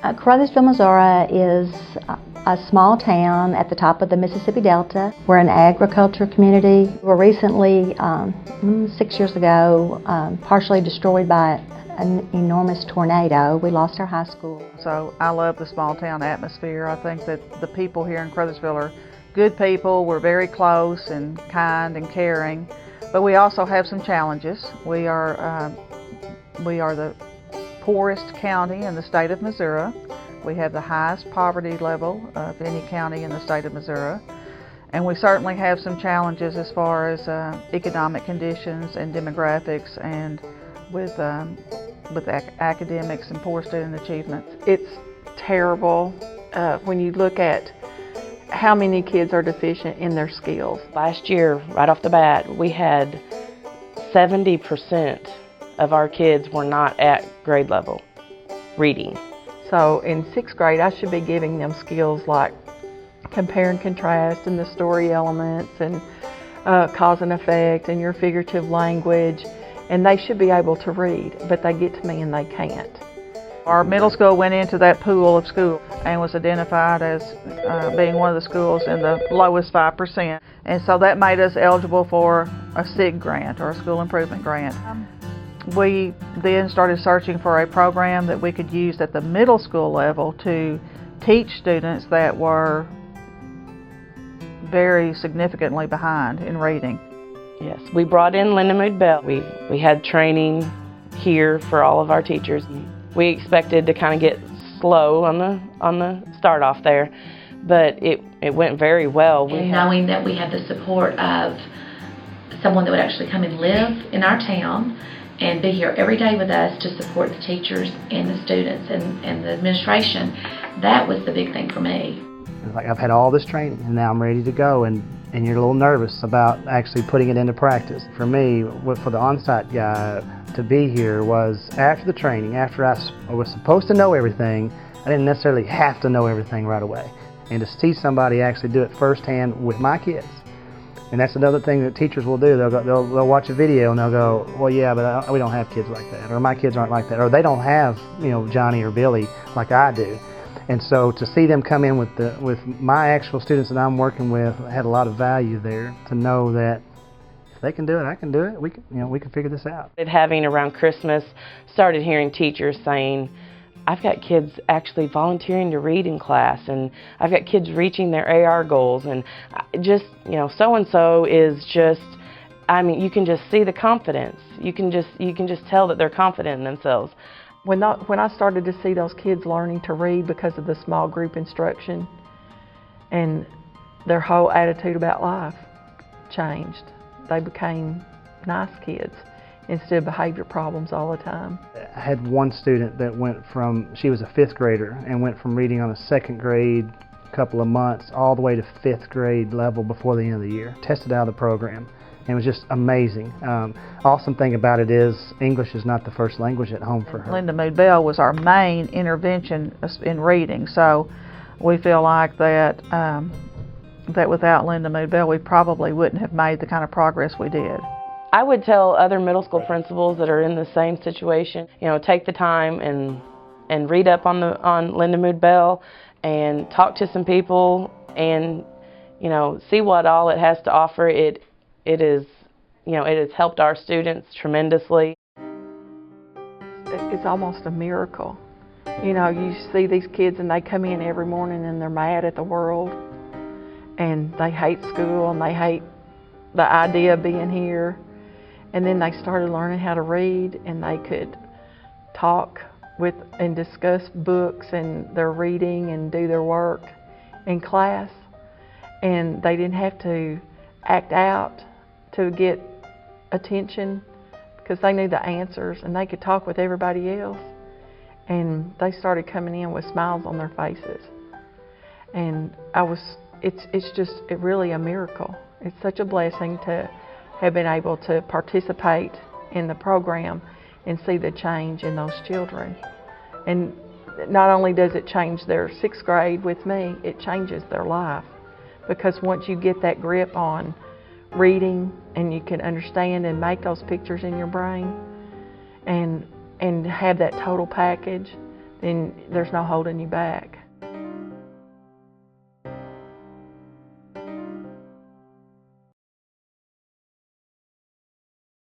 Caruthersville, Missouri is a small town at the top of the Mississippi Delta. We're an agriculture community. We were recently, 6 years ago, partially destroyed by an enormous tornado. We lost our high school. So I love the small town atmosphere. I think that the people here in Caruthersville are good people. We're very close and kind and caring, but we also have some challenges. We are the poorest county in the state of Missouri. We have the highest poverty level of any county in the state of Missouri. And we certainly have some challenges as far as economic conditions and demographics and with academics and poor student achievement. It's terrible when you look at how many kids are deficient in their skills. Last year, right off the bat, we had 70% of our kids were not at grade level reading. So in 6th grade, I should be giving them skills like compare and contrast and the story elements and cause and effect and your figurative language, and they should be able to read, but they get to me and they can't. Our middle school went into that pool of school and was identified as being one of the schools in the lowest 5%. And so that made us eligible for a SIG grant, or a school improvement grant. We then started searching for a program that we could use at the middle school level to teach students that were very significantly behind in reading. Yes, we brought in Lindamood-Bell. We had training here for all of our teachers. We expected to kind of get slow on the start off there, but it went very well. And knowing that we had the support of someone that would actually come and live in our town and be here every day with us to support the teachers and the students and the administration, that was the big thing for me. It's like I've had all this training and now I'm ready to go, and you're a little nervous about actually putting it into practice. For me, for the on-site guy to be here was after the training, after I was supposed to know everything, I didn't necessarily have to know everything right away. And to see somebody actually do it firsthand with my kids. And that's another thing that teachers will do. They'll watch a video and they'll go, well, yeah, but we don't have kids like that, or my kids aren't like that, or they don't have, Johnny or Billy like I do. And so to see them come in with my actual students that I'm working with had a lot of value there, to know that if they can do it, I can do it. We can figure this out. Having around Christmas, started hearing teachers saying, I've got kids actually volunteering to read in class, and I've got kids reaching their AR goals, and just, so-and-so is just, you can just see the confidence. You can just tell that they're confident in themselves. When I started to see those kids learning to read because of the small group instruction, and their whole attitude about life changed. They became nice kids instead of behavior problems all the time. I had one student that she was a 5th grader, and went from reading on a 2nd grade couple of months all the way to 5th grade level before the end of the year. Tested out of the program. And it was just amazing. Awesome thing about it is English is not the first language at home for her. Lindamood-Bell was our main intervention in reading, so we feel like that without Lindamood-Bell we probably wouldn't have made the kind of progress we did. I would tell other middle school principals that are in the same situation, take the time and read up on Lindamood-Bell and talk to some people and see what all it has to offer. It has helped our students tremendously. It's almost a miracle. You see these kids and they come in every morning and they're mad at the world and they hate school and they hate the idea of being here. And then they started learning how to read, and they could talk with and discuss books and their reading and do their work in class. And they didn't have to act out to get attention because they knew the answers and they could talk with everybody else. And they started coming in with smiles on their faces. And it's really a miracle. It's such a blessing to have been able to participate in the program and see the change in those children. And not only does it change their 6th grade with me, it changes their life. Because once you get that grip on reading and you can understand and make those pictures in your brain and have that total package, then there's no holding you back.